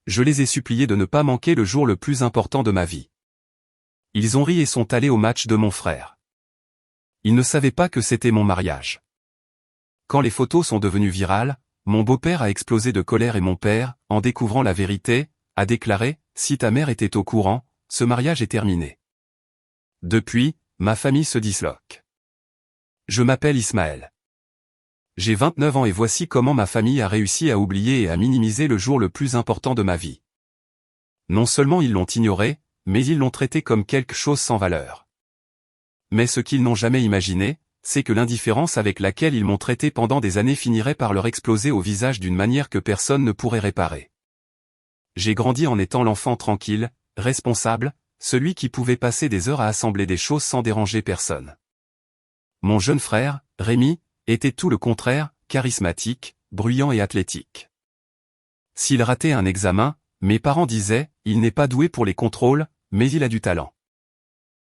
Je les ai suppliés de ne pas manquer le jour le plus important de ma vie. Ils ont ri et sont allés au match de mon frère. Ils ne savaient pas que c'était mon mariage. Quand les photos sont devenues virales, mon beau-père a explosé de colère et mon père, en découvrant la vérité, a déclaré « Si ta mère était au courant, ce mariage est terminé. » Depuis, ma famille se disloque. Je m'appelle Ismaël. J'ai 29 ans et voici comment ma famille a réussi à oublier et à minimiser le jour le plus important de ma vie. Non seulement ils l'ont ignoré, mais ils l'ont traité comme quelque chose sans valeur. Mais ce qu'ils n'ont jamais imaginé, c'est que l'indifférence avec laquelle ils m'ont traité pendant des années finirait par leur exploser au visage d'une manière que personne ne pourrait réparer. J'ai grandi en étant l'enfant tranquille, responsable, celui qui pouvait passer des heures à assembler des choses sans déranger personne. Mon jeune frère, Rémi, était tout le contraire, charismatique, bruyant et athlétique. S'il ratait un examen, mes parents disaient « Il n'est pas doué pour les contrôles, mais il a du talent ».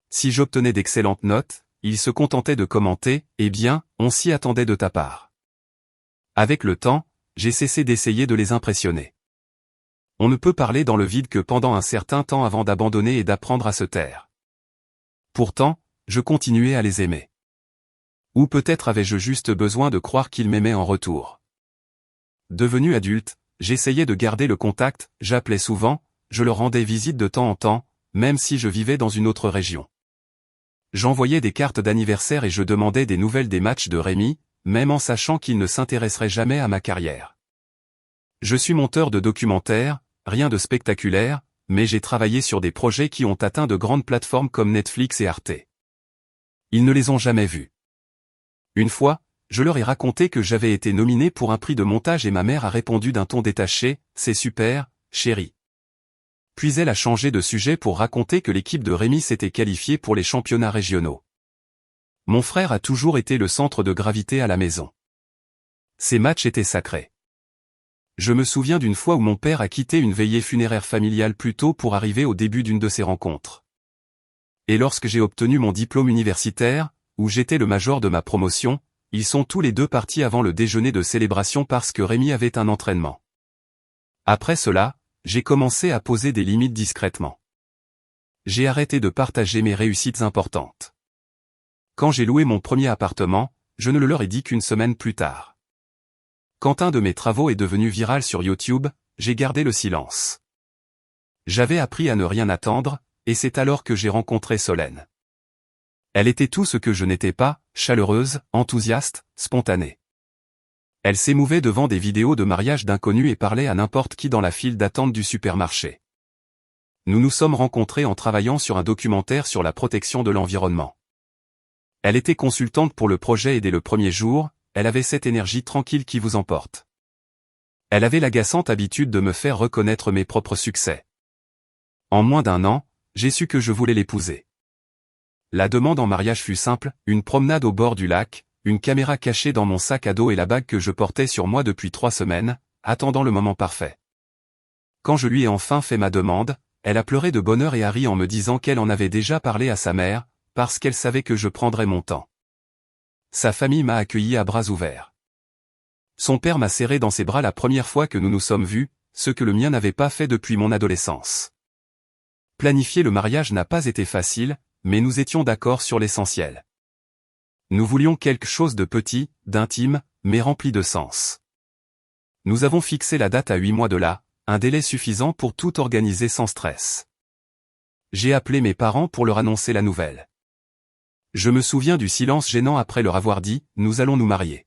Si j'obtenais d'excellentes notes, il se contentait de commenter « Eh bien, on s'y attendait de ta part ». Avec le temps, j'ai cessé d'essayer de les impressionner. On ne peut parler dans le vide que pendant un certain temps avant d'abandonner et d'apprendre à se taire. Pourtant, je continuais à les aimer. Ou peut-être avais-je juste besoin de croire qu'ils m'aimaient en retour. Devenu adulte, j'essayais de garder le contact, j'appelais souvent, je leur rendais visite de temps en temps, même si je vivais dans une autre région. J'envoyais des cartes d'anniversaire et je demandais des nouvelles des matchs de Rémi, même en sachant qu'il ne s'intéresserait jamais à ma carrière. Je suis monteur de documentaires, rien de spectaculaire, mais j'ai travaillé sur des projets qui ont atteint de grandes plateformes comme Netflix et Arte. Ils ne les ont jamais vus. Une fois, je leur ai raconté que j'avais été nominé pour un prix de montage et ma mère a répondu d'un ton détaché, « C'est super, chérie. » Puis elle a changé de sujet pour raconter que l'équipe de Rémi s'était qualifiée pour les championnats régionaux. Mon frère a toujours été le centre de gravité à la maison. Ces matchs étaient sacrés. Je me souviens d'une fois où mon père a quitté une veillée funéraire familiale plus tôt pour arriver au début d'une de ces rencontres. Et lorsque j'ai obtenu mon diplôme universitaire, où j'étais le major de ma promotion, ils sont tous les deux partis avant le déjeuner de célébration parce que Rémi avait un entraînement. Après cela, j'ai commencé à poser des limites discrètement. J'ai arrêté de partager mes réussites importantes. Quand j'ai loué mon premier appartement, je ne le leur ai dit qu'une semaine plus tard. Quand un de mes travaux est devenu viral sur YouTube, j'ai gardé le silence. J'avais appris à ne rien attendre, et c'est alors que j'ai rencontré Solène. Elle était tout ce que je n'étais pas, chaleureuse, enthousiaste, spontanée. Elle s'émouvait devant des vidéos de mariage d'inconnus et parlait à n'importe qui dans la file d'attente du supermarché. Nous nous sommes rencontrés en travaillant sur un documentaire sur la protection de l'environnement. Elle était consultante pour le projet et dès le premier jour, elle avait cette énergie tranquille qui vous emporte. Elle avait l'agaçante habitude de me faire reconnaître mes propres succès. En moins d'un an, j'ai su que je voulais l'épouser. La demande en mariage fut simple, une promenade au bord du lac, une caméra cachée dans mon sac à dos et la bague que je portais sur moi depuis 3 semaines, attendant le moment parfait. Quand je lui ai enfin fait ma demande, elle a pleuré de bonheur et a ri en me disant qu'elle en avait déjà parlé à sa mère, parce qu'elle savait que je prendrais mon temps. Sa famille m'a accueilli à bras ouverts. Son père m'a serré dans ses bras la première fois que nous nous sommes vus, ce que le mien n'avait pas fait depuis mon adolescence. Planifier le mariage n'a pas été facile, mais nous étions d'accord sur l'essentiel. Nous voulions quelque chose de petit, d'intime, mais rempli de sens. Nous avons fixé la date à 8 mois de là, un délai suffisant pour tout organiser sans stress. J'ai appelé mes parents pour leur annoncer la nouvelle. Je me souviens du silence gênant après leur avoir dit « Nous allons nous marier ».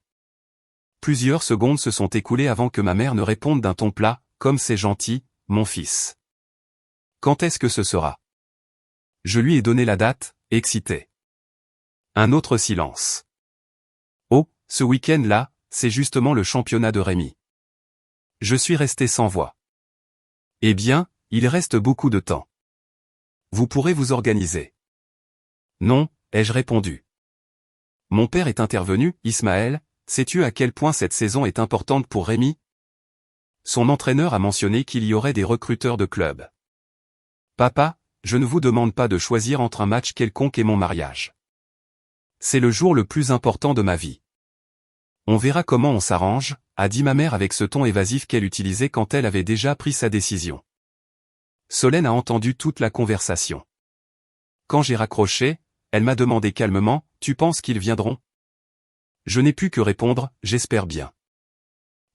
Plusieurs secondes se sont écoulées avant que ma mère ne réponde d'un ton plat, comme c'est gentil, mon fils. Quand est-ce que ce sera? Je lui ai donné la date, excité. Un autre silence. Oh, ce week-end-là, c'est justement le championnat de Rémi. Je suis resté sans voix. Eh bien, il reste beaucoup de temps. Vous pourrez vous organiser. Non, ai-je répondu. Mon père est intervenu, Ismaël, sais-tu à quel point cette saison est importante pour Rémi? Son entraîneur a mentionné qu'il y aurait des recruteurs de club. Papa, je ne vous demande pas de choisir entre un match quelconque et mon mariage. C'est le jour le plus important de ma vie. On verra comment on s'arrange, a dit ma mère avec ce ton évasif qu'elle utilisait quand elle avait déjà pris sa décision. Solène a entendu toute la conversation. Quand j'ai raccroché, elle m'a demandé calmement, « Tu penses qu'ils viendront ?» Je n'ai pu que répondre, « J'espère bien. »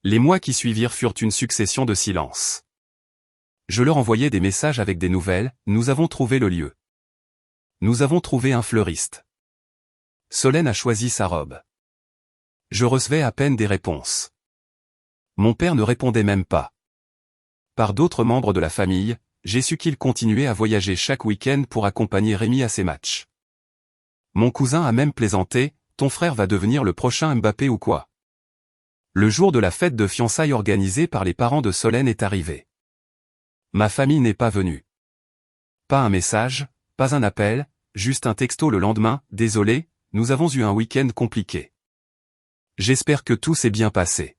Les mois qui suivirent furent une succession de silences. Je leur envoyais des messages avec des nouvelles, « Nous avons trouvé le lieu. Nous avons trouvé un fleuriste. Solène a choisi sa robe. » Je recevais à peine des réponses. Mon père ne répondait même pas. Par d'autres membres de la famille, j'ai su qu'il continuait à voyager chaque week-end pour accompagner Rémi à ses matchs. Mon cousin a même plaisanté, « Ton frère va devenir le prochain Mbappé ou quoi ?» Le jour de la fête de fiançailles organisée par les parents de Solène est arrivé. Ma famille n'est pas venue. Pas un message, pas un appel, juste un texto le lendemain, « Désolé, nous avons eu un week-end compliqué. J'espère que tout s'est bien passé. »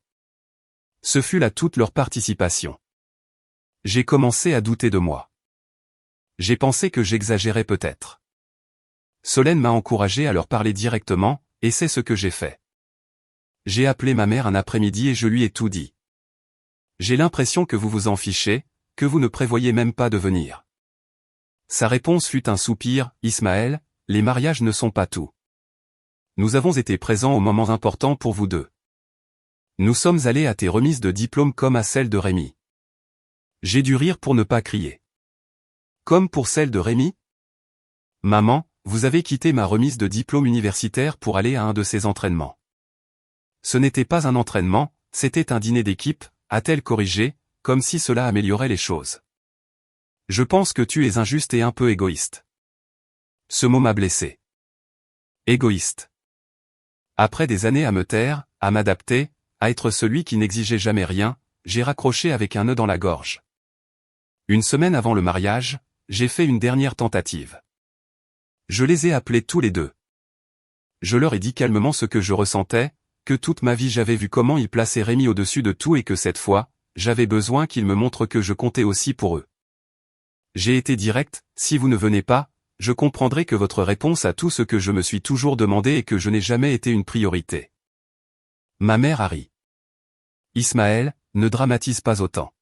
Ce fut là toute leur participation. J'ai commencé à douter de moi. J'ai pensé que j'exagérais peut-être. Solène m'a encouragé à leur parler directement, et c'est ce que j'ai fait. J'ai appelé ma mère un après-midi et je lui ai tout dit. J'ai l'impression que vous vous en fichez, que vous ne prévoyez même pas de venir. Sa réponse fut un soupir, « Ismaël, les mariages ne sont pas tout. Nous avons été présents aux moments importants pour vous deux. Nous sommes allés à tes remises de diplôme comme à celle de Rémi. » J'ai dû rire pour ne pas crier. Comme pour celle de Rémi ? Maman, vous avez quitté ma remise de diplôme universitaire pour aller à un de ces entraînements. Ce n'était pas un entraînement, c'était un dîner d'équipe, a-t-elle corrigé, comme si cela améliorait les choses. Je pense que tu es injuste et un peu égoïste. Ce mot m'a blessé. Égoïste. Après des années à me taire, à m'adapter, à être celui qui n'exigeait jamais rien, j'ai raccroché avec un nœud dans la gorge. Une semaine avant le mariage, j'ai fait une dernière tentative. Je les ai appelés tous les deux. Je leur ai dit calmement ce que je ressentais, que toute ma vie j'avais vu comment ils plaçaient Rémi au-dessus de tout et que cette fois, j'avais besoin qu'ils me montrent que je comptais aussi pour eux. J'ai été direct, si vous ne venez pas, je comprendrai que votre réponse à tout ce que je me suis toujours demandé et que je n'ai jamais été une priorité. Ma mère a ri. Ismaël, ne dramatise pas autant.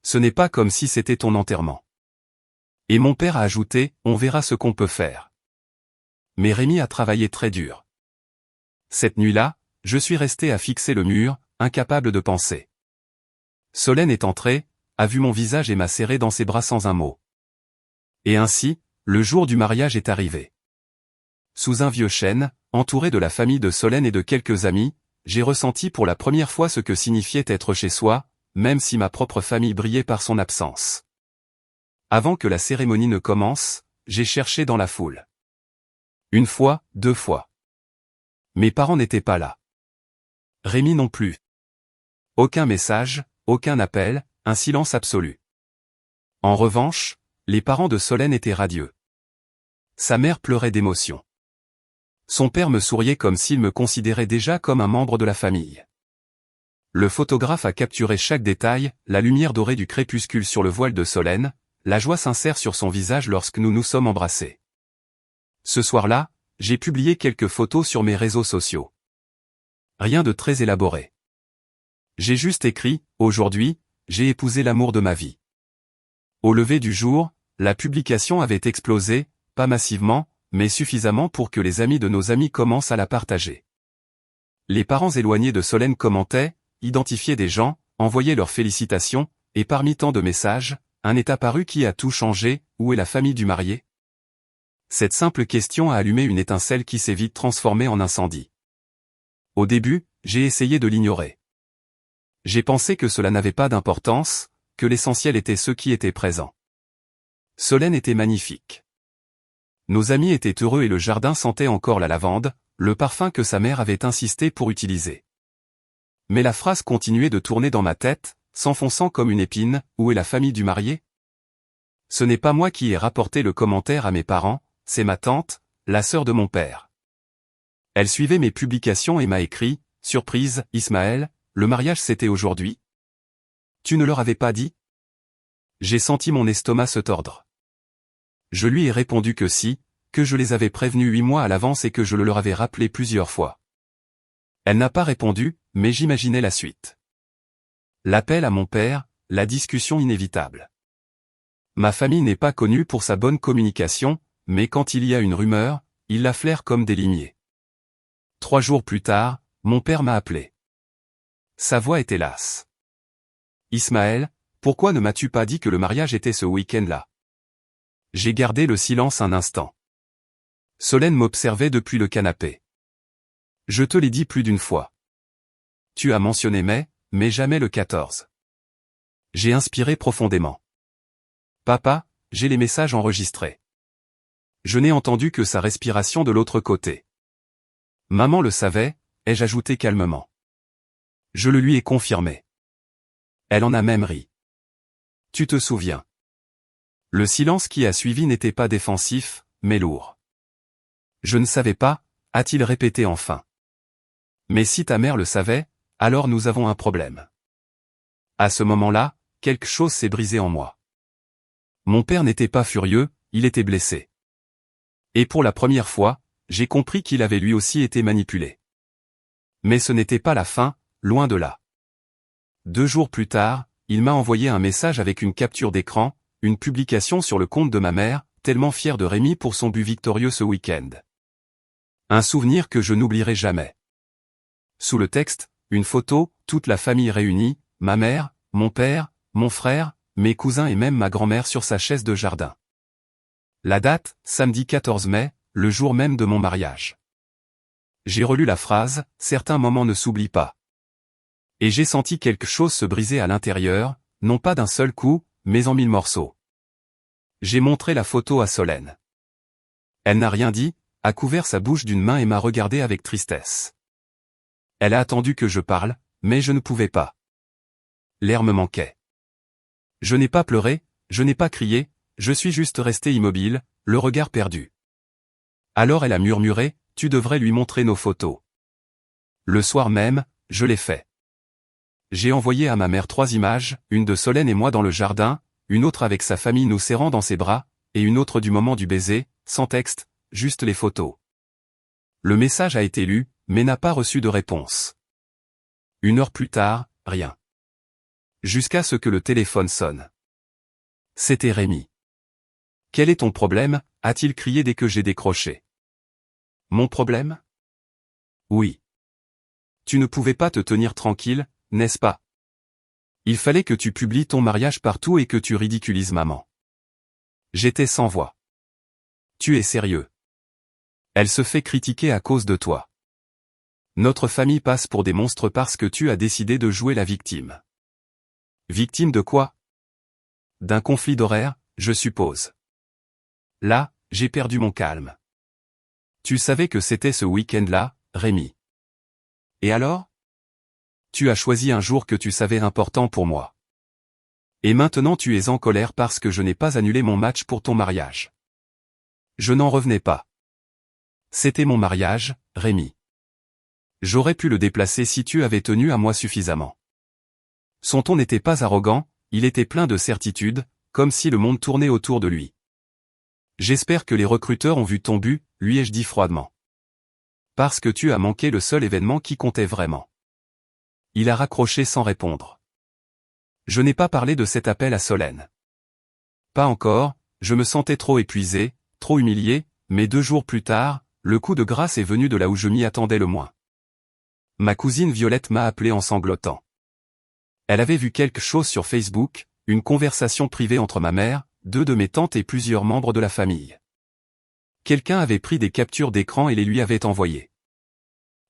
Ce n'est pas comme si c'était ton enterrement. Et mon père a ajouté, on verra ce qu'on peut faire. Mais Rémi a travaillé très dur. Cette nuit-là, je suis resté à fixer le mur, incapable de penser. Solène est entrée, a vu mon visage et m'a serré dans ses bras sans un mot. Et ainsi, le jour du mariage est arrivé. Sous un vieux chêne, entouré de la famille de Solène et de quelques amis, j'ai ressenti pour la première fois ce que signifiait être chez soi, même si ma propre famille brillait par son absence. Avant que la cérémonie ne commence, j'ai cherché dans la foule. Une fois, 2 fois. Mes parents n'étaient pas là. Rémi non plus. Aucun message, aucun appel, un silence absolu. En revanche, les parents de Solène étaient radieux. Sa mère pleurait d'émotion. Son père me souriait comme s'il me considérait déjà comme un membre de la famille. Le photographe a capturé chaque détail, la lumière dorée du crépuscule sur le voile de Solène, la joie sincère sur son visage lorsque nous nous sommes embrassés. Ce soir-là, j'ai publié quelques photos sur mes réseaux sociaux. Rien de très élaboré. J'ai juste écrit, aujourd'hui, j'ai épousé l'amour de ma vie. Au lever du jour, la publication avait explosé, pas massivement, mais suffisamment pour que les amis de nos amis commencent à la partager. Les parents éloignés de Solène commentaient, identifiaient des gens, envoyaient leurs félicitations, et parmi tant de messages, un est apparu qui a tout changé, où est la famille du marié ? Cette simple question a allumé une étincelle qui s'est vite transformée en incendie. Au début, j'ai essayé de l'ignorer. J'ai pensé que cela n'avait pas d'importance, que l'essentiel était ceux qui étaient présents. Solène était magnifique. Nos amis étaient heureux et le jardin sentait encore la lavande, le parfum que sa mère avait insisté pour utiliser. Mais la phrase continuait de tourner dans ma tête, s'enfonçant comme une épine, où est la famille du marié ? Ce n'est pas moi qui ai rapporté le commentaire à mes parents, c'est ma tante, la sœur de mon père. Elle suivait mes publications et m'a écrit, « Surprise, Ismaël, le mariage c'était aujourd'hui ? Tu ne leur avais pas dit ?» J'ai senti mon estomac se tordre. Je lui ai répondu que si, que je les avais prévenus 8 mois à l'avance et que je le leur avais rappelé plusieurs fois. Elle n'a pas répondu, mais j'imaginais la suite. L'appel à mon père, la discussion inévitable. Ma famille n'est pas connue pour sa bonne communication, mais quand il y a une rumeur, ils la flairent comme des limiers. 3 jours plus tard, mon père m'a appelé. Sa voix était lasse. Ismaël, pourquoi ne m'as-tu pas dit que le mariage était ce week-end-là? J'ai gardé le silence un instant. Solène m'observait depuis le canapé. Je te l'ai dit plus d'une fois. Tu as mentionné mai, mais jamais le 14. J'ai inspiré profondément. Papa, j'ai les messages enregistrés. Je n'ai entendu que sa respiration de l'autre côté. Maman le savait, ai-je ajouté calmement. Je le lui ai confirmé. Elle en a même ri. Tu te souviens. Le silence qui a suivi n'était pas défensif, mais lourd. Je ne savais pas, a-t-il répété enfin. Mais si ta mère le savait, alors nous avons un problème. À ce moment-là, quelque chose s'est brisé en moi. Mon père n'était pas furieux, il était blessé. Et pour la première fois, j'ai compris qu'il avait lui aussi été manipulé. Mais ce n'était pas la fin, loin de là. 2 jours plus tard, il m'a envoyé un message avec une capture d'écran, une publication sur le compte de ma mère, tellement fière de Rémi pour son but victorieux ce week-end. Un souvenir que je n'oublierai jamais. Sous le texte, une photo, toute la famille réunie, ma mère, mon père, mon frère, mes cousins et même ma grand-mère sur sa chaise de jardin. La date, samedi 14 mai, le jour même de mon mariage. J'ai relu la phrase, certains moments ne s'oublient pas. Et j'ai senti quelque chose se briser à l'intérieur, non pas d'un seul coup, mais en 1000 morceaux. J'ai montré la photo à Solène. Elle n'a rien dit, a couvert sa bouche d'une main et m'a regardé avec tristesse. Elle a attendu que je parle, mais je ne pouvais pas. L'air me manquait. Je n'ai pas pleuré, je n'ai pas crié, je suis juste resté immobile, le regard perdu. Alors elle a murmuré, tu devrais lui montrer nos photos. Le soir même, je l'ai fait. J'ai envoyé à ma mère 3 images, une de Solène et moi dans le jardin, une autre avec sa famille nous serrant dans ses bras, et une autre du moment du baiser, sans texte, juste les photos. Le message a été lu, mais n'a pas reçu de réponse. 1 heure plus tard, rien. Jusqu'à ce que le téléphone sonne. C'était Rémi. Quel est ton problème, a-t-il crié dès que j'ai décroché. Mon problème? Oui. Tu ne pouvais pas te tenir tranquille, n'est-ce pas? Il fallait que tu publies ton mariage partout et que tu ridiculises maman. J'étais sans voix. Tu es sérieux? Elle se fait critiquer à cause de toi. Notre famille passe pour des monstres parce que tu as décidé de jouer la victime. Victime de quoi? D'un conflit d'horaire, je suppose. Là, j'ai perdu mon calme. Tu savais que c'était ce week-end-là, Rémi. Et alors? Tu as choisi un jour que tu savais important pour moi. Et maintenant tu es en colère parce que je n'ai pas annulé mon match pour ton mariage. Je n'en revenais pas. C'était mon mariage, Rémi. J'aurais pu le déplacer si tu avais tenu à moi suffisamment. Son ton n'était pas arrogant, il était plein de certitude, comme si le monde tournait autour de lui. J'espère que les recruteurs ont vu ton but, lui ai-je dit froidement. Parce que tu as manqué le seul événement qui comptait vraiment. Il a raccroché sans répondre. Je n'ai pas parlé de cet appel à Solène. Pas encore, je me sentais trop épuisé, trop humilié, mais 2 jours plus tard, le coup de grâce est venu de là où je m'y attendais le moins. Ma cousine Violette m'a appelé en sanglotant. Elle avait vu quelque chose sur Facebook, une conversation privée entre ma mère, 2 de mes tantes et plusieurs membres de la famille. Quelqu'un avait pris des captures d'écran et les lui avait envoyées.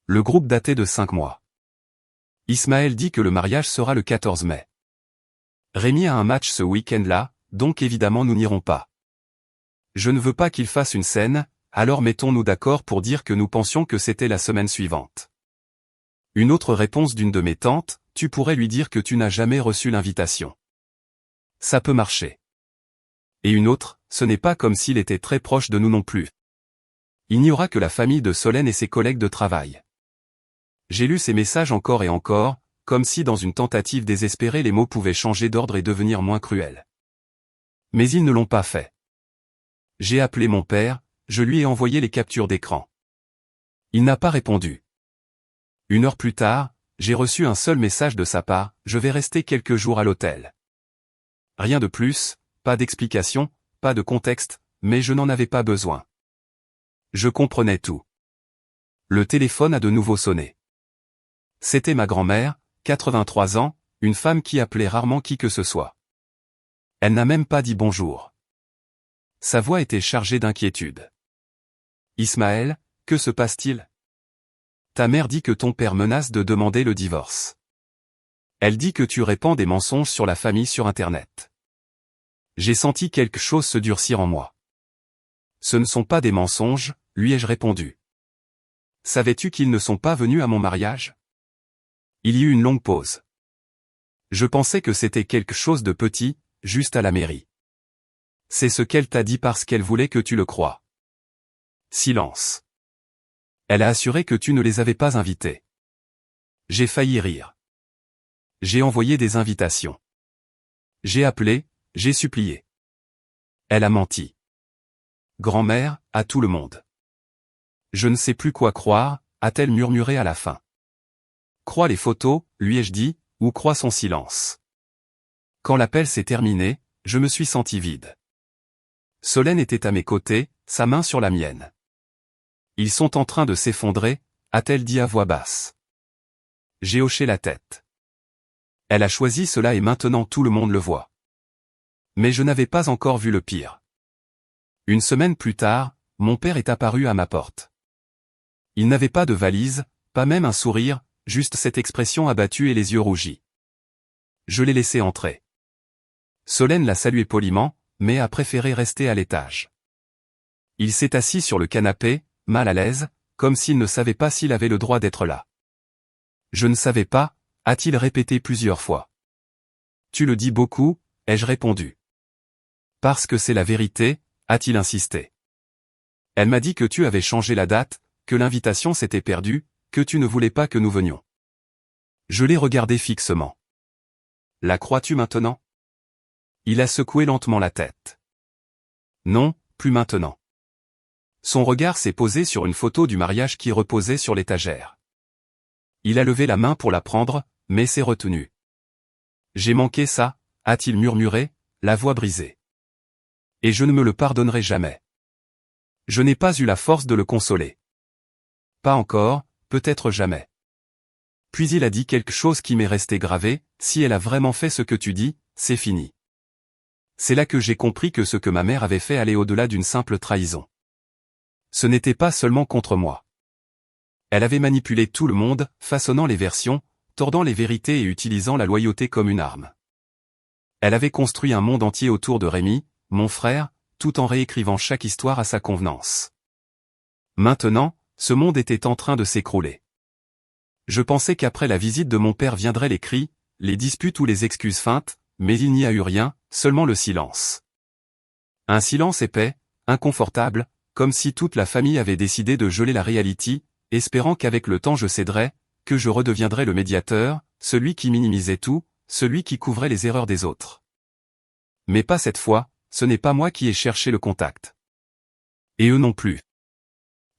Le groupe datait de 5 mois. Ismaël dit que le mariage sera le 14 mai. Rémi a un match ce week-end-là, donc évidemment nous n'irons pas. Je ne veux pas qu'il fasse une scène, alors mettons-nous d'accord pour dire que nous pensions que c'était la semaine suivante. Une autre réponse d'une de mes tantes, tu pourrais lui dire que tu n'as jamais reçu l'invitation. Ça peut marcher. Et une autre, ce n'est pas comme s'il était très proche de nous non plus. Il n'y aura que la famille de Solène et ses collègues de travail. J'ai lu ces messages encore et encore, comme si dans une tentative désespérée les mots pouvaient changer d'ordre et devenir moins cruels. Mais ils ne l'ont pas fait. J'ai appelé mon père, je lui ai envoyé les captures d'écran. Il n'a pas répondu. 1 heure plus tard, j'ai reçu un seul message de sa part, je vais rester quelques jours à l'hôtel. Rien de plus, pas d'explication, pas de contexte, mais je n'en avais pas besoin. Je comprenais tout. Le téléphone a de nouveau sonné. C'était ma grand-mère, 83 ans, une femme qui appelait rarement qui que ce soit. Elle n'a même pas dit bonjour. Sa voix était chargée d'inquiétude. Ismaël, que se passe-t-il? Ta mère dit que ton père menace de demander le divorce. Elle dit que tu répands des mensonges sur la famille sur Internet. J'ai senti quelque chose se durcir en moi. Ce ne sont pas des mensonges, lui ai-je répondu. Savais-tu qu'ils ne sont pas venus à mon mariage? Il y eut une longue pause. Je pensais que c'était quelque chose de petit, juste à la mairie. C'est ce qu'elle t'a dit parce qu'elle voulait que tu le croies. Silence. Elle a assuré que tu ne les avais pas invités. J'ai failli rire. J'ai envoyé des invitations. J'ai appelé, j'ai supplié. Elle a menti. Grand-mère, à tout le monde. Je ne sais plus quoi croire, a-t-elle murmuré à la fin. Crois les photos, lui ai-je dit, ou crois son silence. Quand l'appel s'est terminé, je me suis senti vide. Solène était à mes côtés, sa main sur la mienne. Ils sont en train de s'effondrer, a-t-elle dit à voix basse. J'ai hoché la tête. Elle a choisi cela et maintenant tout le monde le voit. Mais je n'avais pas encore vu le pire. Une semaine plus tard, mon père est apparu à ma porte. Il n'avait pas de valise, pas même un sourire, juste cette expression abattue et les yeux rougis. Je l'ai laissé entrer. Solène l'a salué poliment, mais a préféré rester à l'étage. Il s'est assis sur le canapé, mal à l'aise, comme s'il ne savait pas s'il avait le droit d'être là. Je ne savais pas, a-t-il répété plusieurs fois. Tu le dis beaucoup, ai-je répondu. Parce que c'est la vérité, a-t-il insisté. Elle m'a dit que tu avais changé la date, que l'invitation s'était perdue, que tu ne voulais pas que nous venions. Je l'ai regardé fixement. La crois-tu maintenant? Il a secoué lentement la tête. Non, plus maintenant. Son regard s'est posé sur une photo du mariage qui reposait sur l'étagère. Il a levé la main pour la prendre, mais s'est retenu. J'ai manqué ça, a-t-il murmuré, la voix brisée. Et je ne me le pardonnerai jamais. Je n'ai pas eu la force de le consoler. Pas encore, peut-être jamais. Puis il a dit quelque chose qui m'est resté gravé, si elle a vraiment fait ce que tu dis, c'est fini. C'est là que j'ai compris que ce que ma mère avait fait allait au-delà d'une simple trahison. Ce n'était pas seulement contre moi. Elle avait manipulé tout le monde, façonnant les versions, tordant les vérités et utilisant la loyauté comme une arme. Elle avait construit un monde entier autour de Rémi, mon frère, tout en réécrivant chaque histoire à sa convenance. Maintenant, ce monde était en train de s'écrouler. Je pensais qu'après la visite de mon père viendraient les cris, les disputes ou les excuses feintes, mais il n'y a eu rien, seulement le silence. Un silence épais, inconfortable, comme si toute la famille avait décidé de geler la réalité, espérant qu'avec le temps je céderais, que je redeviendrais le médiateur, celui qui minimisait tout, celui qui couvrait les erreurs des autres. Mais pas cette fois, ce n'est pas moi qui ai cherché le contact. Et eux non plus.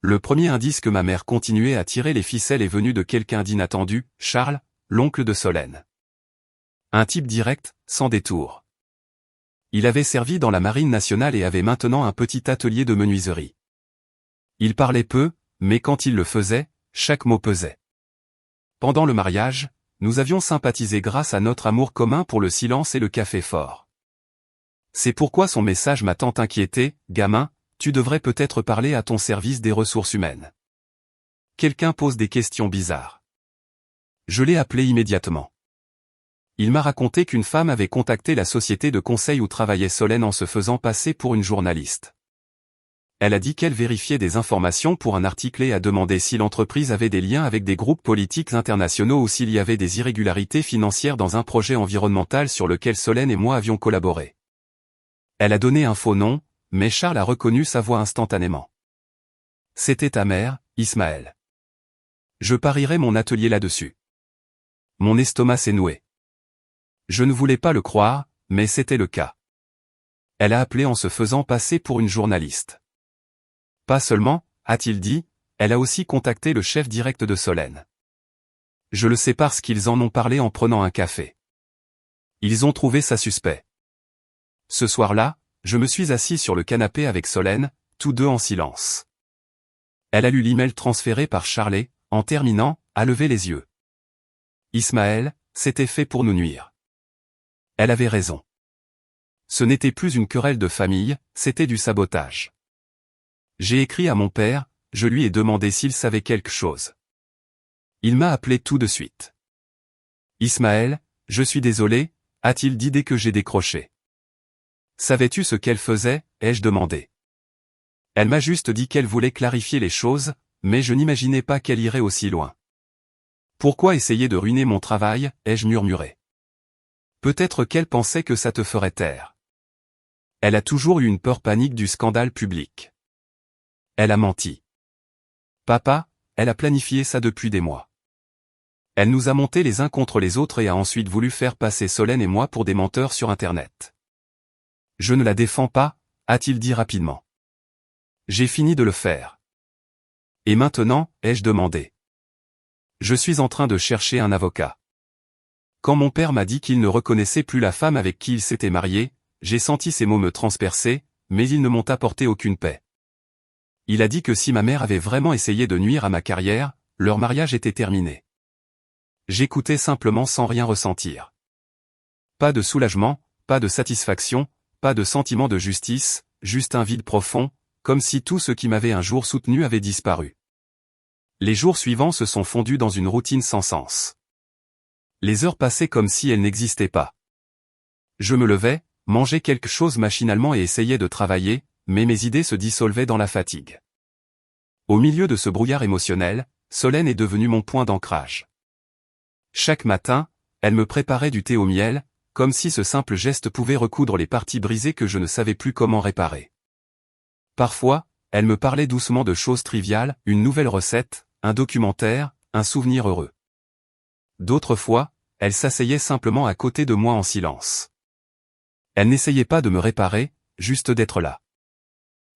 Le premier indice que ma mère continuait à tirer les ficelles est venu de quelqu'un d'inattendu, Charles, l'oncle de Solène. Un type direct, sans détour. Il avait servi dans la marine nationale et avait maintenant un petit atelier de menuiserie. Il parlait peu, mais quand il le faisait, chaque mot pesait. Pendant le mariage, nous avions sympathisé grâce à notre amour commun pour le silence et le café fort. C'est pourquoi son message m'a tant inquiété, gamin, tu devrais peut-être parler à ton service des ressources humaines. Quelqu'un pose des questions bizarres. Je l'ai appelé immédiatement. Il m'a raconté qu'une femme avait contacté la société de conseil où travaillait Solène en se faisant passer pour une journaliste. Elle a dit qu'elle vérifiait des informations pour un article et a demandé si l'entreprise avait des liens avec des groupes politiques internationaux ou s'il y avait des irrégularités financières dans un projet environnemental sur lequel Solène et moi avions collaboré. Elle a donné un faux nom, mais Charles a reconnu sa voix instantanément. C'était ta mère, Ismaël. Je parierais mon atelier là-dessus. Mon estomac s'est noué. Je ne voulais pas le croire, mais c'était le cas. Elle a appelé en se faisant passer pour une journaliste. Pas seulement, a-t-il dit, elle a aussi contacté le chef direct de Solène. Je le sais parce qu'ils en ont parlé en prenant un café. Ils ont trouvé ça suspect. Ce soir-là, je me suis assis sur le canapé avec Solène, tous deux en silence. Elle a lu l'email transféré par Charlie, en terminant, a levé les yeux. Ismaël, c'était fait pour nous nuire. Elle avait raison. Ce n'était plus une querelle de famille, c'était du sabotage. J'ai écrit à mon père, je lui ai demandé s'il savait quelque chose. Il m'a appelé tout de suite. Ismaël, je suis désolé, a-t-il dit dès que j'ai décroché. Savais-tu ce qu'elle faisait, ai-je demandé. Elle m'a juste dit qu'elle voulait clarifier les choses, mais je n'imaginais pas qu'elle irait aussi loin. Pourquoi essayer de ruiner mon travail, ai-je murmuré. Peut-être qu'elle pensait que ça te ferait taire. Elle a toujours eu une peur panique du scandale public. Elle a menti. Papa, elle a planifié ça depuis des mois. Elle nous a montés les uns contre les autres et a ensuite voulu faire passer Solène et moi pour des menteurs sur Internet. Je ne la défends pas, a-t-il dit rapidement. J'ai fini de le faire. Et maintenant, ai-je demandé. Je suis en train de chercher un avocat. Quand mon père m'a dit qu'il ne reconnaissait plus la femme avec qui il s'était marié, j'ai senti ces mots me transpercer, mais ils ne m'ont apporté aucune paix. Il a dit que si ma mère avait vraiment essayé de nuire à ma carrière, leur mariage était terminé. J'écoutais simplement sans rien ressentir. Pas de soulagement, pas de satisfaction, pas de sentiment de justice, juste un vide profond, comme si tout ce qui m'avait un jour soutenu avait disparu. Les jours suivants se sont fondus dans une routine sans sens. Les heures passaient comme si elles n'existaient pas. Je me levais, mangeais quelque chose machinalement et essayais de travailler, mais mes idées se dissolvaient dans la fatigue. Au milieu de ce brouillard émotionnel, Solène est devenue mon point d'ancrage. Chaque matin, elle me préparait du thé au miel, comme si ce simple geste pouvait recoudre les parties brisées que je ne savais plus comment réparer. Parfois, elle me parlait doucement de choses triviales, une nouvelle recette, un documentaire, un souvenir heureux. D'autres fois, elle s'asseyait simplement à côté de moi en silence. Elle n'essayait pas de me réparer, juste d'être là.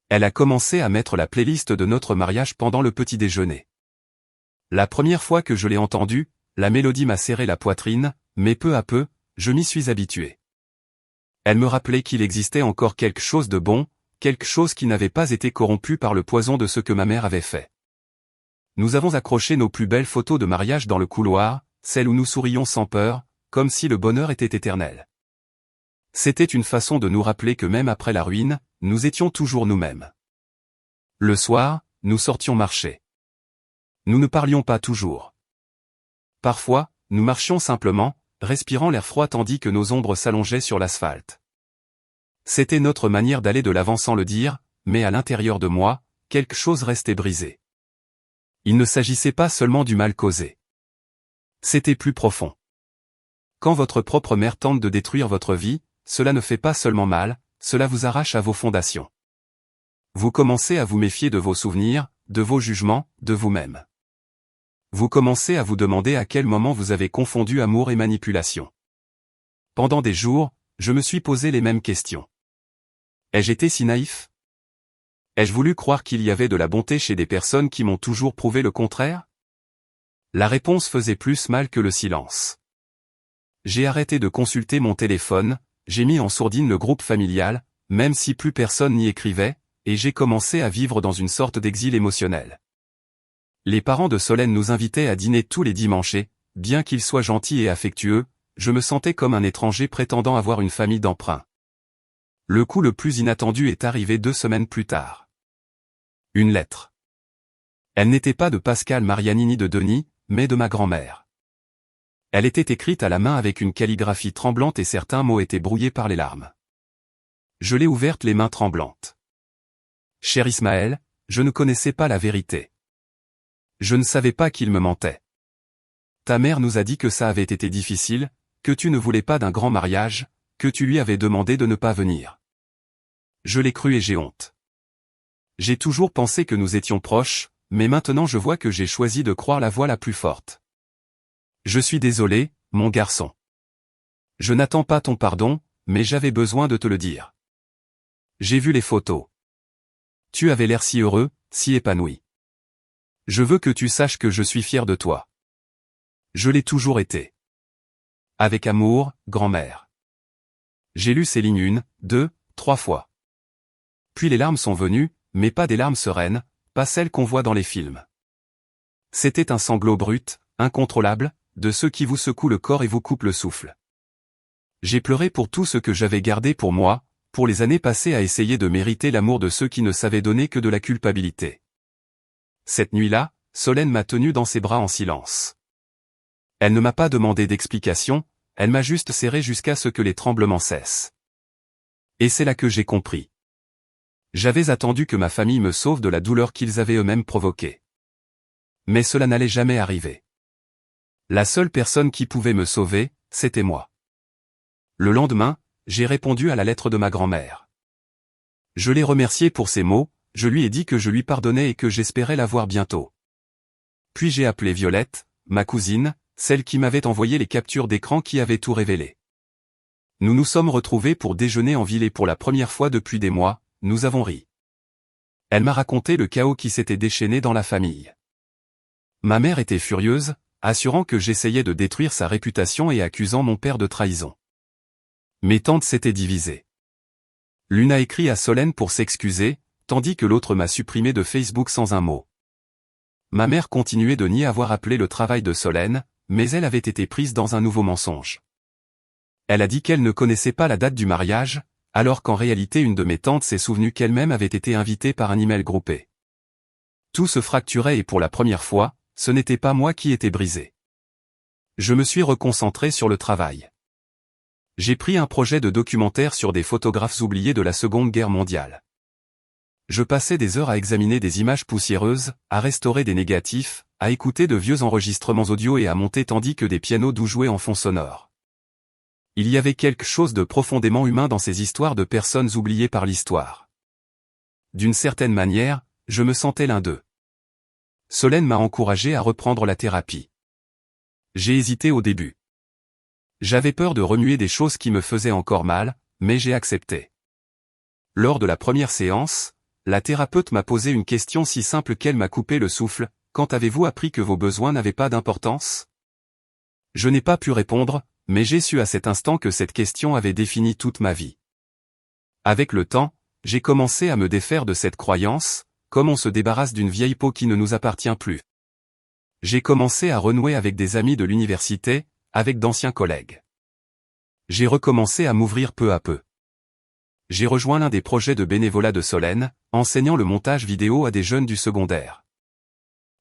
Elle a commencé à mettre la playlist de notre mariage pendant le petit déjeuner. La première fois que je l'ai entendue, la mélodie m'a serré la poitrine, mais peu à peu, je m'y suis habitué. Elle me rappelait qu'il existait encore quelque chose de bon, quelque chose qui n'avait pas été corrompu par le poison de ce que ma mère avait fait. Nous avons accroché nos plus belles photos de mariage dans le couloir, celles où nous sourions sans peur, comme si le bonheur était éternel. C'était une façon de nous rappeler que même après la ruine, nous étions toujours nous-mêmes. Le soir, nous sortions marcher. Nous ne parlions pas toujours. Parfois, nous marchions simplement, respirant l'air froid tandis que nos ombres s'allongeaient sur l'asphalte. C'était notre manière d'aller de l'avant sans le dire, mais à l'intérieur de moi, quelque chose restait brisé. Il ne s'agissait pas seulement du mal causé. C'était plus profond. Quand votre propre mère tente de détruire votre vie, cela ne fait pas seulement mal, cela vous arrache à vos fondations. Vous commencez à vous méfier de vos souvenirs, de vos jugements, de vous-même. Vous commencez à vous demander à quel moment vous avez confondu amour et manipulation. Pendant des jours, je me suis posé les mêmes questions. Ai-je été si naïf? Ai-je voulu croire qu'il y avait de la bonté chez des personnes qui m'ont toujours prouvé le contraire? La réponse faisait plus mal que le silence. J'ai arrêté de consulter mon téléphone, j'ai mis en sourdine le groupe familial, même si plus personne n'y écrivait, et j'ai commencé à vivre dans une sorte d'exil émotionnel. Les parents de Solène nous invitaient à dîner tous les dimanches et, bien qu'ils soient gentils et affectueux, je me sentais comme un étranger prétendant avoir une famille d'emprunt. Le coup le plus inattendu est arrivé 2 semaines plus tard. Une lettre. Elle n'était pas de Pascal Mariani ni de Denis, mais de ma grand-mère. Elle était écrite à la main avec une calligraphie tremblante et certains mots étaient brouillés par les larmes. Je l'ai ouverte les mains tremblantes. Cher Ismaël, je ne connaissais pas la vérité. Je ne savais pas qu'il me mentait. Ta mère nous a dit que ça avait été difficile, que tu ne voulais pas d'un grand mariage, que tu lui avais demandé de ne pas venir. Je l'ai cru et j'ai honte. J'ai toujours pensé que nous étions proches, mais maintenant je vois que j'ai choisi de croire la voix la plus forte. Je suis désolé, mon garçon. Je n'attends pas ton pardon, mais j'avais besoin de te le dire. J'ai vu les photos. Tu avais l'air si heureux, si épanoui. Je veux que tu saches que je suis fier de toi. Je l'ai toujours été. Avec amour, grand-mère. J'ai lu ces lignes 1, 2, 3 fois. Puis les larmes sont venues, mais pas des larmes sereines, pas celles qu'on voit dans les films. C'était un sanglot brut, incontrôlable, de ceux qui vous secouent le corps et vous coupent le souffle. J'ai pleuré pour tout ce que j'avais gardé pour moi, pour les années passées à essayer de mériter l'amour de ceux qui ne savaient donner que de la culpabilité. Cette nuit-là, Solène m'a tenu dans ses bras en silence. Elle ne m'a pas demandé d'explication, elle m'a juste serré jusqu'à ce que les tremblements cessent. Et c'est là que j'ai compris. J'avais attendu que ma famille me sauve de la douleur qu'ils avaient eux-mêmes provoquée. Mais cela n'allait jamais arriver. La seule personne qui pouvait me sauver, c'était moi. Le lendemain, j'ai répondu à la lettre de ma grand-mère. Je l'ai remerciée pour ses mots, je lui ai dit que je lui pardonnais et que j'espérais la voir bientôt. Puis j'ai appelé Violette, ma cousine, celle qui m'avait envoyé les captures d'écran qui avaient tout révélé. Nous nous sommes retrouvés pour déjeuner en ville et pour la première fois depuis des mois, nous avons ri. Elle m'a raconté le chaos qui s'était déchaîné dans la famille. Ma mère était furieuse, assurant que j'essayais de détruire sa réputation et accusant mon père de trahison. Mes tantes s'étaient divisées. L'une a écrit à Solène pour s'excuser, tandis que l'autre m'a supprimé de Facebook sans un mot. Ma mère continuait de nier avoir appelé le travail de Solène, mais elle avait été prise dans un nouveau mensonge. Elle a dit qu'elle ne connaissait pas la date du mariage, alors qu'en réalité une de mes tantes s'est souvenue qu'elle-même avait été invitée par un email groupé. Tout se fracturait et pour la première fois, ce n'était pas moi qui étais brisé. Je me suis reconcentré sur le travail. J'ai pris un projet de documentaire sur des photographes oubliés de la Seconde Guerre mondiale. Je passais des heures à examiner des images poussiéreuses, à restaurer des négatifs, à écouter de vieux enregistrements audio et à monter tandis que des pianos doux jouaient en fond sonore. Il y avait quelque chose de profondément humain dans ces histoires de personnes oubliées par l'histoire. D'une certaine manière, je me sentais l'un d'eux. Solène m'a encouragé à reprendre la thérapie. J'ai hésité au début. J'avais peur de remuer des choses qui me faisaient encore mal, mais j'ai accepté. Lors de la première séance, la thérapeute m'a posé une question si simple qu'elle m'a coupé le souffle. Quand avez-vous appris que vos besoins n'avaient pas d'importance? Je n'ai pas pu répondre, mais j'ai su à cet instant que cette question avait défini toute ma vie. Avec le temps, j'ai commencé à me défaire de cette croyance, comme on se débarrasse d'une vieille peau qui ne nous appartient plus. J'ai commencé à renouer avec des amis de l'université, avec d'anciens collègues. J'ai recommencé à m'ouvrir peu à peu. J'ai rejoint l'un des projets de bénévolat de Solène, enseignant le montage vidéo à des jeunes du secondaire.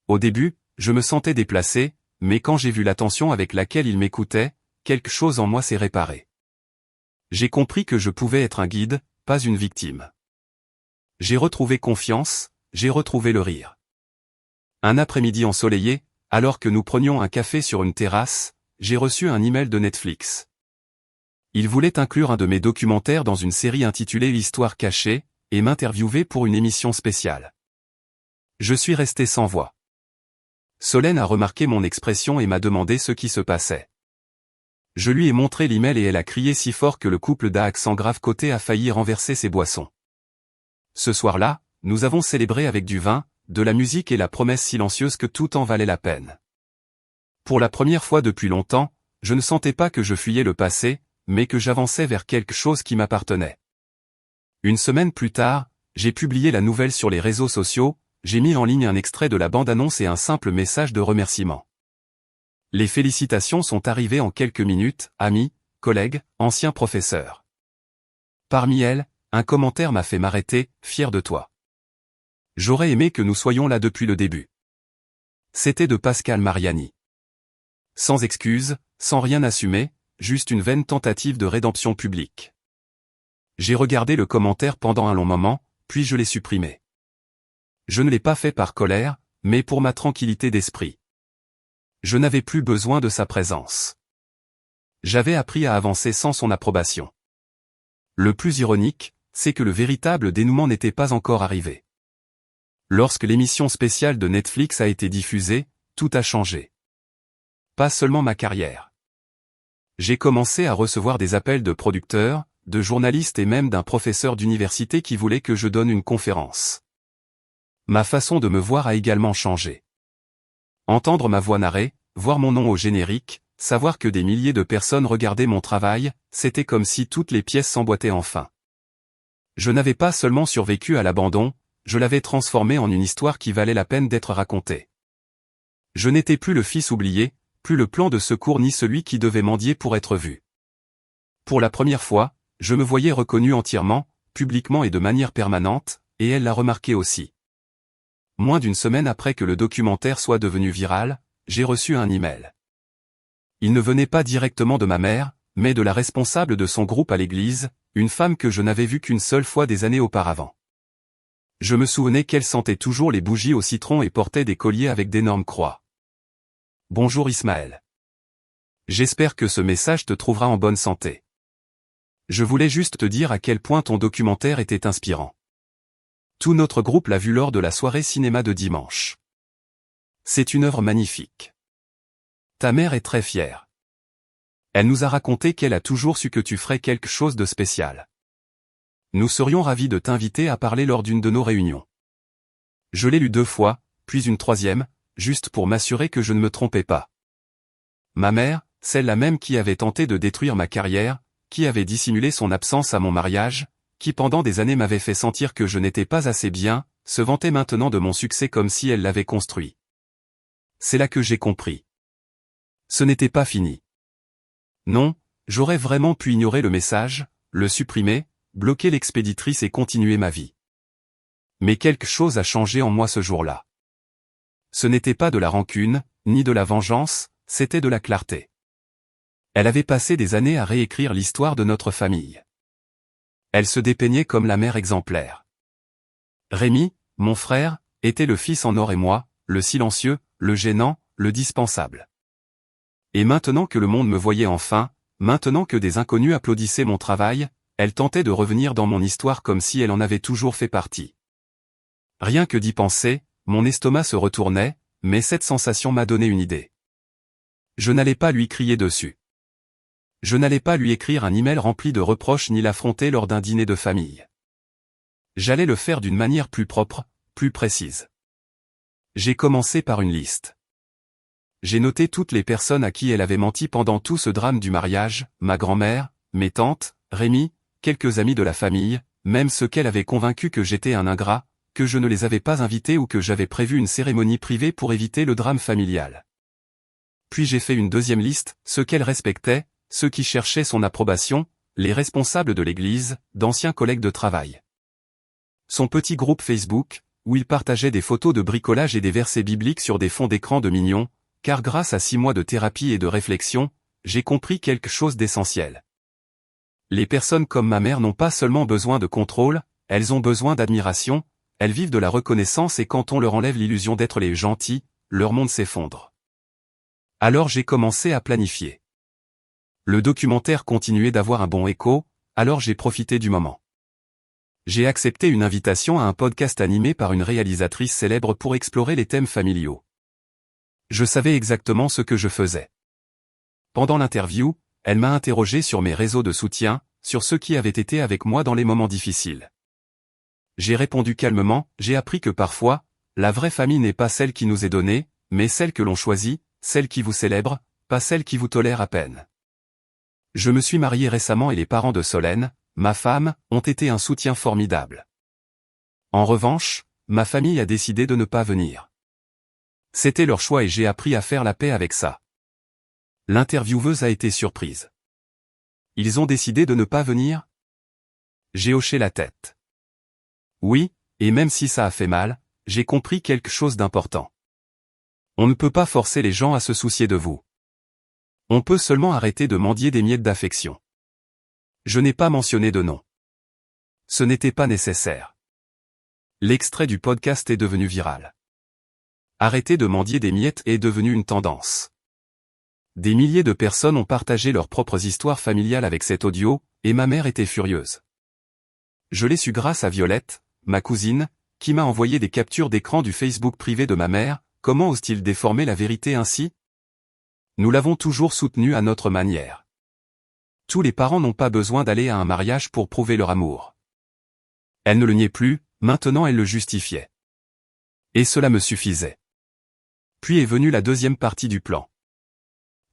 Au début, je me sentais déplacé, mais quand j'ai vu l'attention avec laquelle ils m'écoutaient, quelque chose en moi s'est réparé. J'ai compris que je pouvais être un guide, pas une victime. J'ai retrouvé confiance, j'ai retrouvé le rire. Un après-midi ensoleillé, alors que nous prenions un café sur une terrasse, j'ai reçu un email de Netflix. Ils voulaient inclure un de mes documentaires dans une série intitulée L'Histoire cachée, et m'interviewer pour une émission spéciale. Je suis resté sans voix. Solène a remarqué mon expression et m'a demandé ce qui se passait. Je lui ai montré l'email et elle a crié si fort que le couple d'accent grave côté a failli renverser ses boissons. Ce soir-là, nous avons célébré avec du vin, de la musique et la promesse silencieuse que tout en valait la peine. Pour la première fois depuis longtemps, je ne sentais pas que je fuyais le passé, mais que j'avançais vers quelque chose qui m'appartenait. Une semaine plus tard, j'ai publié la nouvelle sur les réseaux sociaux, j'ai mis en ligne un extrait de la bande-annonce et un simple message de remerciement. Les félicitations sont arrivées en quelques minutes, amis, collègues, anciens professeurs. Parmi elles, un commentaire m'a fait m'arrêter, fier de toi. J'aurais aimé que nous soyons là depuis le début. C'était de Pascal Mariani. Sans excuse, sans rien assumer, juste une vaine tentative de rédemption publique. J'ai regardé le commentaire pendant un long moment, puis je l'ai supprimé. Je ne l'ai pas fait par colère, mais pour ma tranquillité d'esprit. Je n'avais plus besoin de sa présence. J'avais appris à avancer sans son approbation. Le plus ironique, c'est que le véritable dénouement n'était pas encore arrivé. Lorsque l'émission spéciale de Netflix a été diffusée, tout a changé. Pas seulement ma carrière. J'ai commencé à recevoir des appels de producteurs, de journalistes et même d'un professeur d'université qui voulait que je donne une conférence. Ma façon de me voir a également changé. Entendre ma voix narrer, voir mon nom au générique, savoir que des milliers de personnes regardaient mon travail, c'était comme si toutes les pièces s'emboîtaient enfin. Je n'avais pas seulement survécu à l'abandon, je l'avais transformé en une histoire qui valait la peine d'être racontée. Je n'étais plus le fils oublié, plus le plan de secours ni celui qui devait mendier pour être vu. Pour la première fois, je me voyais reconnu entièrement, publiquement et de manière permanente, et elle l'a remarqué aussi. Moins d'une semaine après que le documentaire soit devenu viral, j'ai reçu un email. Il ne venait pas directement de ma mère, mais de la responsable de son groupe à l'église, une femme que je n'avais vue qu'une seule fois des années auparavant. Je me souvenais qu'elle sentait toujours les bougies au citron et portait des colliers avec d'énormes croix. Bonjour Ismaël. J'espère que ce message te trouvera en bonne santé. Je voulais juste te dire à quel point ton documentaire était inspirant. Tout notre groupe l'a vu lors de la soirée cinéma de dimanche. C'est une œuvre magnifique. Ta mère est très fière. Elle nous a raconté qu'elle a toujours su que tu ferais quelque chose de spécial. Nous serions ravis de t'inviter à parler lors d'une de nos réunions. Je l'ai lu 2 fois, puis une 3e, juste pour m'assurer que je ne me trompais pas. Ma mère, celle-là même qui avait tenté de détruire ma carrière, qui avait dissimulé son absence à mon mariage, qui pendant des années m'avait fait sentir que je n'étais pas assez bien, se vantait maintenant de mon succès comme si elle l'avait construit. C'est là que j'ai compris. Ce n'était pas fini. Non, j'aurais vraiment pu ignorer le message, le supprimer, bloquer l'expéditrice et continuer ma vie. Mais quelque chose a changé en moi ce jour-là. Ce n'était pas de la rancune, ni de la vengeance, c'était de la clarté. Elle avait passé des années à réécrire l'histoire de notre famille. Elle se dépeignait comme la mère exemplaire. Rémi, mon frère, était le fils en or et moi, le silencieux, le gênant, le dispensable. Et maintenant que le monde me voyait enfin, maintenant que des inconnus applaudissaient mon travail, elle tentait de revenir dans mon histoire comme si elle en avait toujours fait partie. Rien que d'y penser, mon estomac se retournait, mais cette sensation m'a donné une idée. Je n'allais pas lui crier dessus. Je n'allais pas lui écrire un email rempli de reproches ni l'affronter lors d'un dîner de famille. J'allais le faire d'une manière plus propre, plus précise. J'ai commencé par une liste. J'ai noté toutes les personnes à qui elle avait menti pendant tout ce drame du mariage, ma grand-mère, mes tantes, Rémi, quelques amis de la famille, même ceux qu'elle avait convaincus que j'étais un ingrat, que je ne les avais pas invités ou que j'avais prévu une cérémonie privée pour éviter le drame familial. Puis j'ai fait une 2e liste, ceux qu'elle respectait, ceux qui cherchaient son approbation, les responsables de l'église, d'anciens collègues de travail. Son petit groupe Facebook, où il partageait des photos de bricolage et des versets bibliques sur des fonds d'écran de mignons, car grâce à 6 mois de thérapie et de réflexion, j'ai compris quelque chose d'essentiel. Les personnes comme ma mère n'ont pas seulement besoin de contrôle, elles ont besoin d'admiration, elles vivent de la reconnaissance et quand on leur enlève l'illusion d'être les gentils, leur monde s'effondre. Alors j'ai commencé à planifier. Le documentaire continuait d'avoir un bon écho, alors j'ai profité du moment. J'ai accepté une invitation à un podcast animé par une réalisatrice célèbre pour explorer les thèmes familiaux. Je savais exactement ce que je faisais. Pendant l'interview, elle m'a interrogé sur mes réseaux de soutien, sur ceux qui avaient été avec moi dans les moments difficiles. J'ai répondu calmement, j'ai appris que parfois, la vraie famille n'est pas celle qui nous est donnée, mais celle que l'on choisit, celle qui vous célèbre, pas celle qui vous tolère à peine. Je me suis marié récemment et les parents de Solène, ma femme, ont été un soutien formidable. En revanche, ma famille a décidé de ne pas venir. C'était leur choix et j'ai appris à faire la paix avec ça. L'intervieweuse a été surprise. Ils ont décidé de ne pas venir? J'ai hoché la tête. Oui, et même si ça a fait mal, j'ai compris quelque chose d'important. On ne peut pas forcer les gens à se soucier de vous. On peut seulement arrêter de mendier des miettes d'affection. Je n'ai pas mentionné de nom. Ce n'était pas nécessaire. L'extrait du podcast est devenu viral. Arrêter de mendier des miettes est devenu une tendance. Des milliers de personnes ont partagé leurs propres histoires familiales avec cet audio, et ma mère était furieuse. Je l'ai su grâce à Violette, ma cousine, qui m'a envoyé des captures d'écran du Facebook privé de ma mère. Comment ose-t-il déformer la vérité ainsi? Nous l'avons toujours soutenu à notre manière. Tous les parents n'ont pas besoin d'aller à un mariage pour prouver leur amour. Elle ne le niait plus, maintenant elle le justifiait. Et cela me suffisait. Puis est venue la 2e partie du plan.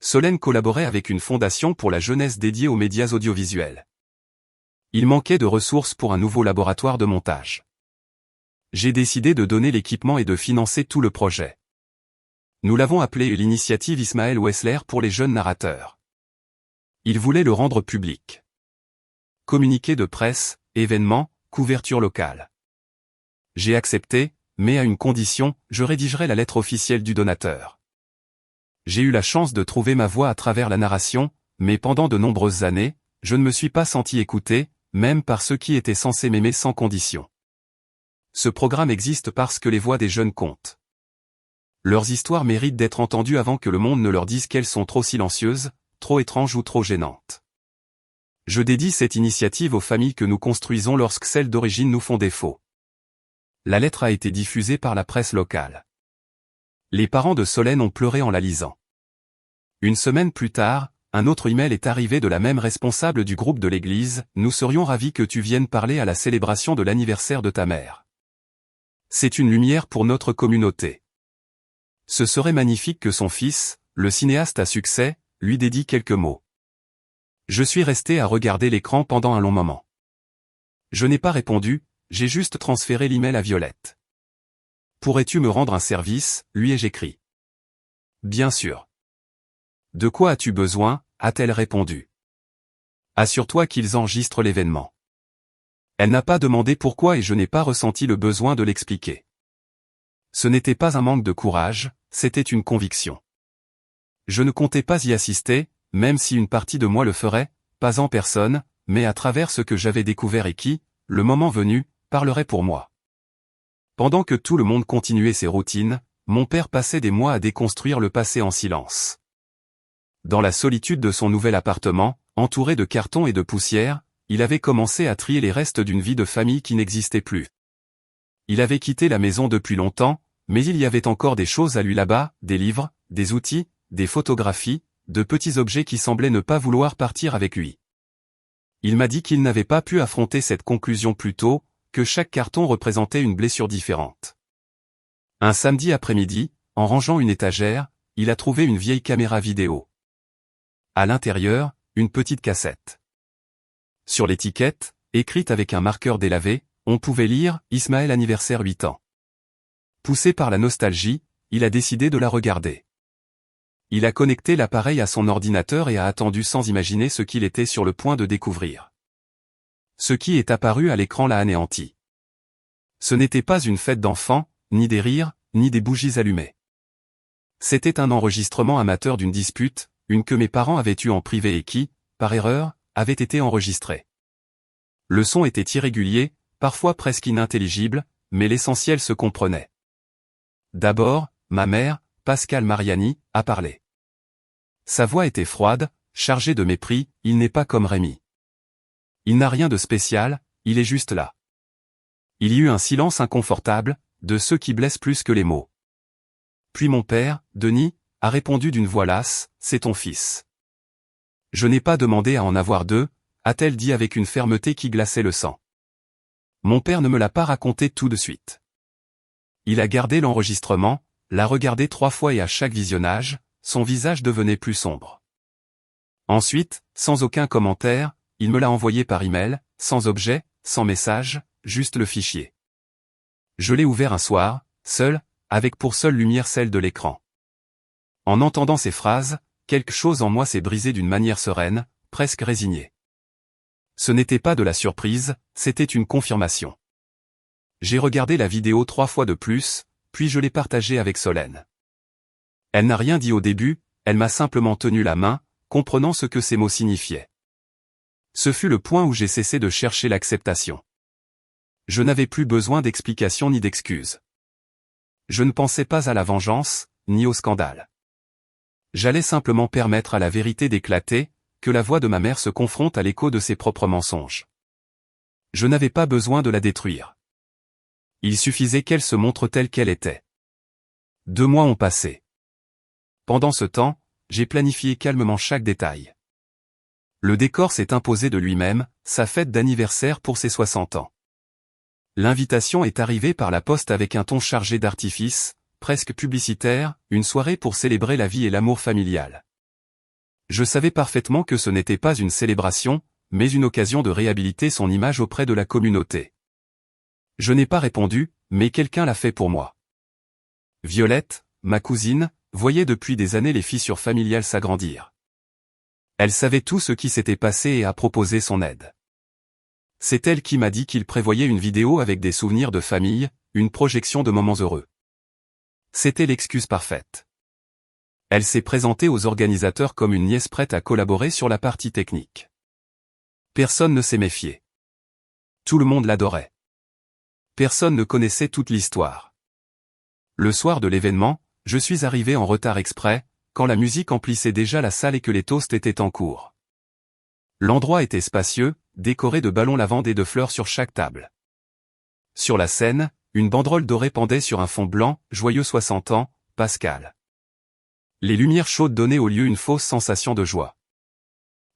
Solène collaborait avec une fondation pour la jeunesse dédiée aux médias audiovisuels. Il manquait de ressources pour un nouveau laboratoire de montage. J'ai décidé de donner l'équipement et de financer tout le projet. Nous l'avons appelé l'initiative Ismaël Wessler pour les jeunes narrateurs. Il voulait le rendre public. Communiqué de presse, événements, couverture locale. J'ai accepté, mais à une condition, je rédigerai la lettre officielle du donateur. J'ai eu la chance de trouver ma voix à travers la narration, mais pendant de nombreuses années, je ne me suis pas senti écouté, même par ceux qui étaient censés m'aimer sans condition. Ce programme existe parce que les voix des jeunes comptent. Leurs histoires méritent d'être entendues avant que le monde ne leur dise qu'elles sont trop silencieuses, trop étranges ou trop gênantes. Je dédie cette initiative aux familles que nous construisons lorsque celles d'origine nous font défaut. La lettre a été diffusée par la presse locale. Les parents de Solène ont pleuré en la lisant. Une semaine plus tard, un autre email est arrivé de la même responsable du groupe de l'église. Nous serions ravis que tu viennes parler à la célébration de l'anniversaire de ta mère. C'est une lumière pour notre communauté. Ce serait magnifique que son fils, le cinéaste à succès, lui dédie quelques mots. Je suis resté à regarder l'écran pendant un long moment. Je n'ai pas répondu, j'ai juste transféré l'email à Violette. Pourrais-tu me rendre un service, lui ai-je écrit. Bien sûr. De quoi as-tu besoin, a-t-elle répondu. Assure-toi qu'ils enregistrent l'événement. Elle n'a pas demandé pourquoi et je n'ai pas ressenti le besoin de l'expliquer. Ce n'était pas un manque de courage, c'était une conviction. Je ne comptais pas y assister, même si une partie de moi le ferait, pas en personne, mais à travers ce que j'avais découvert et qui, le moment venu, parlerait pour moi. Pendant que tout le monde continuait ses routines, mon père passait des mois à déconstruire le passé en silence. Dans la solitude de son nouvel appartement, entouré de cartons et de poussière, il avait commencé à trier les restes d'une vie de famille qui n'existait plus. Il avait quitté la maison depuis longtemps, mais il y avait encore des choses à lui là-bas, des livres, des outils, des photographies, de petits objets qui semblaient ne pas vouloir partir avec lui. Il m'a dit qu'il n'avait pas pu affronter cette conclusion plus tôt, que chaque carton représentait une blessure différente. Un samedi après-midi, en rangeant une étagère, il a trouvé une vieille caméra vidéo. À l'intérieur, une petite cassette. Sur l'étiquette, écrite avec un marqueur délavé, on pouvait lire « Ismaël anniversaire 8 ans ». Poussé par la nostalgie, il a décidé de la regarder. Il a connecté l'appareil à son ordinateur et a attendu sans imaginer ce qu'il était sur le point de découvrir. Ce qui est apparu à l'écran l'a anéanti. Ce n'était pas une fête d'enfants, ni des rires, ni des bougies allumées. C'était un enregistrement amateur d'une dispute, une que mes parents avaient eue en privé et qui, par erreur, avait été enregistrée. Le son était irrégulier, parfois presque inintelligible, mais l'essentiel se comprenait. D'abord, ma mère, Pascale Mariani, a parlé. Sa voix était froide, chargée de mépris, il n'est pas comme Rémi. Il n'a rien de spécial, il est juste là. Il y eut un silence inconfortable, de ceux qui blessent plus que les mots. Puis mon père, Denis, a répondu d'une voix lasse, « C'est ton fils. » Je n'ai pas demandé à en avoir deux, a-t-elle dit avec une fermeté qui glaçait le sang. Mon père ne me l'a pas raconté tout de suite. Il a gardé l'enregistrement, l'a regardé 3 fois et à chaque visionnage, son visage devenait plus sombre. Ensuite, sans aucun commentaire, il me l'a envoyé par email, sans objet, sans message, juste le fichier. Je l'ai ouvert un soir, seul, avec pour seule lumière celle de l'écran. En entendant ces phrases, quelque chose en moi s'est brisé d'une manière sereine, presque résignée. Ce n'était pas de la surprise, c'était une confirmation. J'ai regardé la vidéo 3 fois de plus, puis je l'ai partagée avec Solène. Elle n'a rien dit au début, elle m'a simplement tenu la main, comprenant ce que ces mots signifiaient. Ce fut le point où j'ai cessé de chercher l'acceptation. Je n'avais plus besoin d'explications ni d'excuses. Je ne pensais pas à la vengeance, ni au scandale. J'allais simplement permettre à la vérité d'éclater, que la voix de ma mère se confronte à l'écho de ses propres mensonges. Je n'avais pas besoin de la détruire. Il suffisait qu'elle se montre telle qu'elle était. 2 mois ont passé. Pendant ce temps, j'ai planifié calmement chaque détail. Le décor s'est imposé de lui-même, sa fête d'anniversaire pour ses 60 ans. L'invitation est arrivée par la poste avec un ton chargé d'artifice, presque publicitaire, une soirée pour célébrer la vie et l'amour familial. Je savais parfaitement que ce n'était pas une célébration, mais une occasion de réhabiliter son image auprès de la communauté. Je n'ai pas répondu, mais quelqu'un l'a fait pour moi. Violette, ma cousine, voyait depuis des années les fissures familiales s'agrandir. Elle savait tout ce qui s'était passé et a proposé son aide. C'est elle qui m'a dit qu'il prévoyait une vidéo avec des souvenirs de famille, une projection de moments heureux. C'était l'excuse parfaite. Elle s'est présentée aux organisateurs comme une nièce prête à collaborer sur la partie technique. Personne ne s'est méfié. Tout le monde l'adorait. Personne ne connaissait toute l'histoire. Le soir de l'événement, je suis arrivé en retard exprès, quand la musique emplissait déjà la salle et que les toasts étaient en cours. L'endroit était spacieux, décoré de ballons lavande et de fleurs sur chaque table. Sur la scène, une banderole dorée pendait sur un fond blanc, joyeux 60 ans, Pascal. Les lumières chaudes donnaient au lieu une fausse sensation de joie.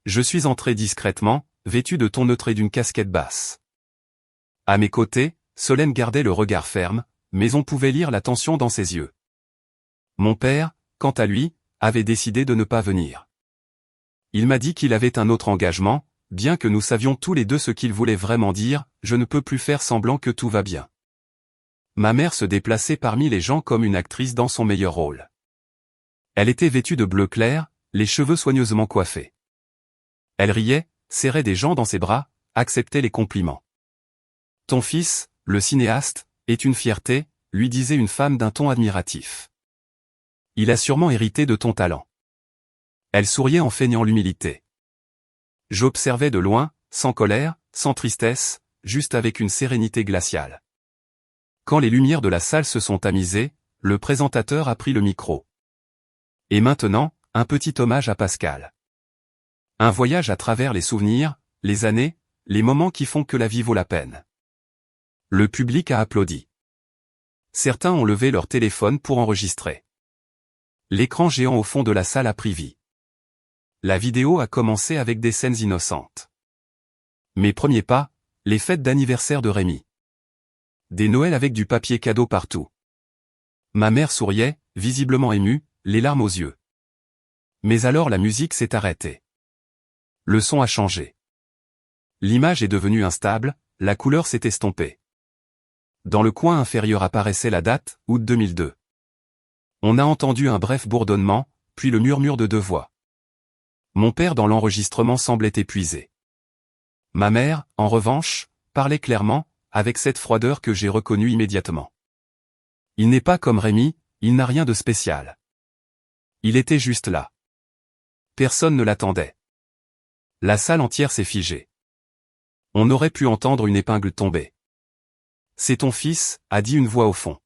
Je suis entré discrètement, vêtu de ton neutre et d'une casquette basse. À mes côtés, Solène gardait le regard ferme, mais on pouvait lire la tension dans ses yeux. Mon père, quant à lui, avait décidé de ne pas venir. Il m'a dit qu'il avait un autre engagement, bien que nous savions tous les deux ce qu'il voulait vraiment dire, je ne peux plus faire semblant que tout va bien. Ma mère se déplaçait parmi les gens comme une actrice dans son meilleur rôle. Elle était vêtue de bleu clair, les cheveux soigneusement coiffés. Elle riait, serrait des gens dans ses bras, acceptait les compliments. Ton fils, le cinéaste, est une fierté, lui disait une femme d'un ton admiratif. Il a sûrement hérité de ton talent. Elle souriait en feignant l'humilité. J'observais de loin, sans colère, sans tristesse, juste avec une sérénité glaciale. Quand les lumières de la salle se sont tamisées, le présentateur a pris le micro. Et maintenant, un petit hommage à Pascal. Un voyage à travers les souvenirs, les années, les moments qui font que la vie vaut la peine. Le public a applaudi. Certains ont levé leur téléphone pour enregistrer. L'écran géant au fond de la salle a pris vie. La vidéo a commencé avec des scènes innocentes. Mes premiers pas, les fêtes d'anniversaire de Rémi. Des Noëls avec du papier cadeau partout. Ma mère souriait, visiblement émue, les larmes aux yeux. Mais alors la musique s'est arrêtée. Le son a changé. L'image est devenue instable, la couleur s'est estompée. Dans le coin inférieur apparaissait la date, août 2002. On a entendu un bref bourdonnement, puis le murmure de deux voix. Mon père dans l'enregistrement semblait épuisé. Ma mère, en revanche, parlait clairement, avec cette froideur que j'ai reconnue immédiatement. Il n'est pas comme Rémi, il n'a rien de spécial. Il était juste là. Personne ne l'attendait. La salle entière s'est figée. On aurait pu entendre une épingle tomber. C'est ton fils, a dit une voix au fond.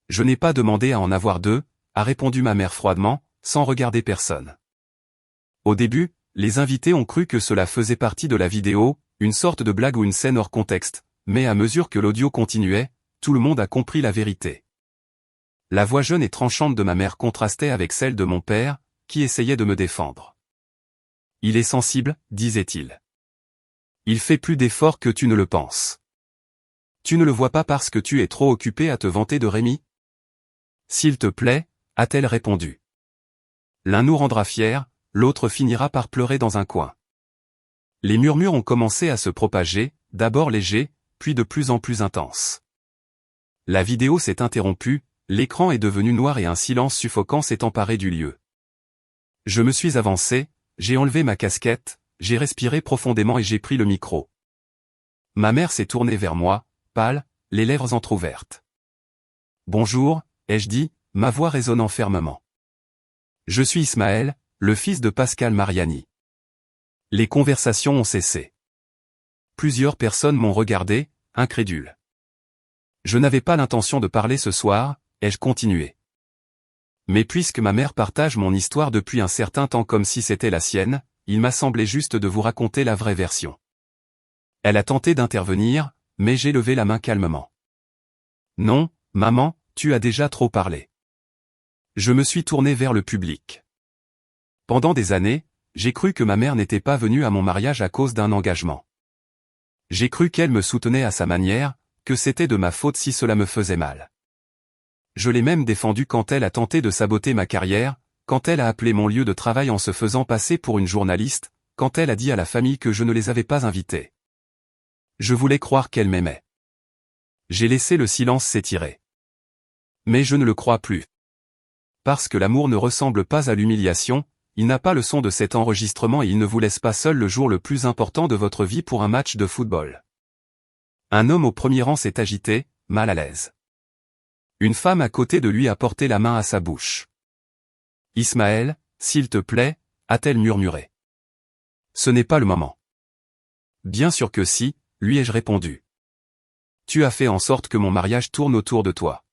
Je n'ai pas demandé à en avoir deux, a répondu ma mère froidement, sans regarder personne. Au début, les invités ont cru que cela faisait partie de la vidéo, une sorte de blague ou une scène hors contexte, mais à mesure que l'audio continuait, tout le monde a compris la vérité. La voix jeune et tranchante de ma mère contrastait avec celle de mon père, qui essayait de me défendre. Il est sensible, disait-il. Il fait plus d'efforts que tu ne le penses. Tu ne le vois pas parce que tu es trop occupé à te vanter de Rémi? S'il te plaît, a-t-elle répondu. L'un nous rendra fiers, l'autre finira par pleurer dans un coin. Les murmures ont commencé à se propager, d'abord légers, puis de plus en plus intenses. La vidéo s'est interrompue, l'écran est devenu noir et un silence suffocant s'est emparé du lieu. Je me suis avancé, j'ai enlevé ma casquette, j'ai respiré profondément et j'ai pris le micro. Ma mère s'est tournée vers moi, pâle, les lèvres entr'ouvertes. Bonjour, ai-je dit, ma voix résonnant fermement. Je suis Ismaël, le fils de Pascal Mariani. Les conversations ont cessé. Plusieurs personnes m'ont regardé, incrédule. Je n'avais pas l'intention de parler ce soir, ai-je continué. Mais puisque ma mère partage mon histoire depuis un certain temps comme si c'était la sienne, il m'a semblé juste de vous raconter la vraie version. Elle a tenté d'intervenir, mais j'ai levé la main calmement. Non, maman, tu as déjà trop parlé. Je me suis tourné vers le public. Pendant des années, j'ai cru que ma mère n'était pas venue à mon mariage à cause d'un engagement. J'ai cru qu'elle me soutenait à sa manière, que c'était de ma faute si cela me faisait mal. Je l'ai même défendue quand elle a tenté de saboter ma carrière, quand elle a appelé mon lieu de travail en se faisant passer pour une journaliste, quand elle a dit à la famille que je ne les avais pas invités. Je voulais croire qu'elle m'aimait. J'ai laissé le silence s'étirer. Mais je ne le crois plus. Parce que l'amour ne ressemble pas à l'humiliation, il n'a pas le son de cet enregistrement et il ne vous laisse pas seul le jour le plus important de votre vie pour un match de football. Un homme au premier rang s'est agité, mal à l'aise. Une femme à côté de lui a porté la main à sa bouche. « Ismaël, s'il te plaît » a-t-elle murmuré. « Ce n'est pas le moment. »« Bien sûr que si » lui ai-je répondu. « Tu as fait en sorte que mon mariage tourne autour de toi.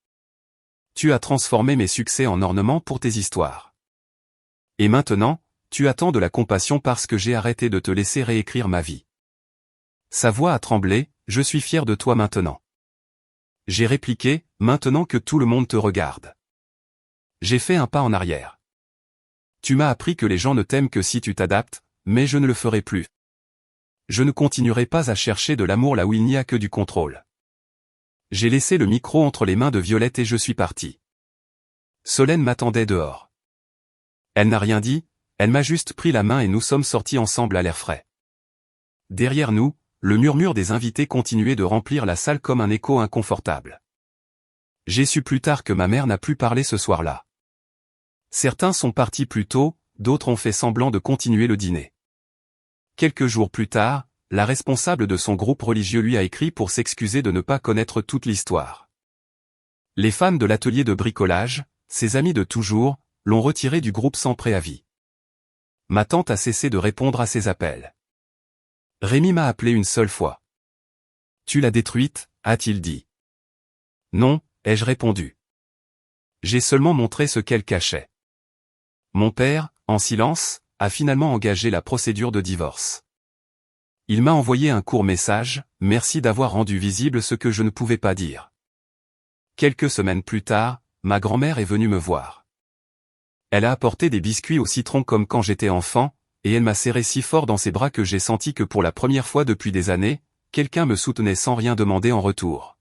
Tu as transformé mes succès en ornements pour tes histoires. Et maintenant, tu attends de la compassion parce que j'ai arrêté de te laisser réécrire ma vie. » Sa voix a tremblé, « Je suis fier de toi maintenant. » J'ai répliqué, « Maintenant que tout le monde te regarde. » J'ai fait un pas en arrière. Tu m'as appris que les gens ne t'aiment que si tu t'adaptes, mais je ne le ferai plus. Je ne continuerai pas à chercher de l'amour là où il n'y a que du contrôle. J'ai laissé le micro entre les mains de Violette et je suis parti. Solène m'attendait dehors. Elle n'a rien dit, elle m'a juste pris la main et nous sommes sortis ensemble à l'air frais. Derrière nous, le murmure des invités continuait de remplir la salle comme un écho inconfortable. J'ai su plus tard que ma mère n'a plus parlé ce soir-là. Certains sont partis plus tôt, d'autres ont fait semblant de continuer le dîner. Quelques jours plus tard, la responsable de son groupe religieux lui a écrit pour s'excuser de ne pas connaître toute l'histoire. Les femmes de l'atelier de bricolage, ses amies de toujours, l'ont retiré du groupe sans préavis. Ma tante a cessé de répondre à ses appels. Rémi m'a appelé une seule fois. « Tu l'as détruite » a-t-il dit. « Non » ai-je répondu. J'ai seulement montré ce qu'elle cachait. Mon père, en silence, a finalement engagé la procédure de divorce. Il m'a envoyé un court message, « Merci d'avoir rendu visible ce que je ne pouvais pas dire. » Quelques semaines plus tard, ma grand-mère est venue me voir. Elle a apporté des biscuits au citron comme quand j'étais enfant, et elle m'a serré si fort dans ses bras que j'ai senti que pour la première fois depuis des années, quelqu'un me soutenait sans rien demander en retour.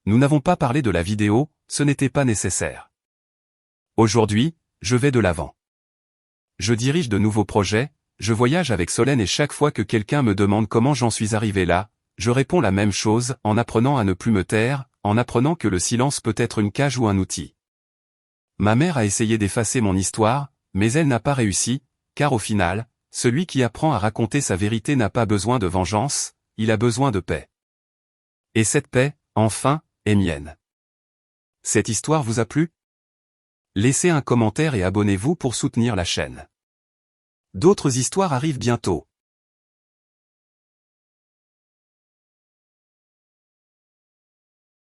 Nous n'avons pas parlé de la vidéo, ce n'était pas nécessaire. Aujourd'hui, je vais de l'avant. Je dirige de nouveaux projets, je voyage avec Solène et chaque fois que quelqu'un me demande comment j'en suis arrivé là, je réponds la même chose en apprenant à ne plus me taire, en apprenant que le silence peut être une cage ou un outil. Ma mère a essayé d'effacer mon histoire, mais elle n'a pas réussi, car au final, celui qui apprend à raconter sa vérité n'a pas besoin de vengeance, il a besoin de paix. Et cette paix, enfin, est mienne. Cette histoire vous a plu? Laissez un commentaire et abonnez-vous pour soutenir la chaîne. D'autres histoires arrivent bientôt.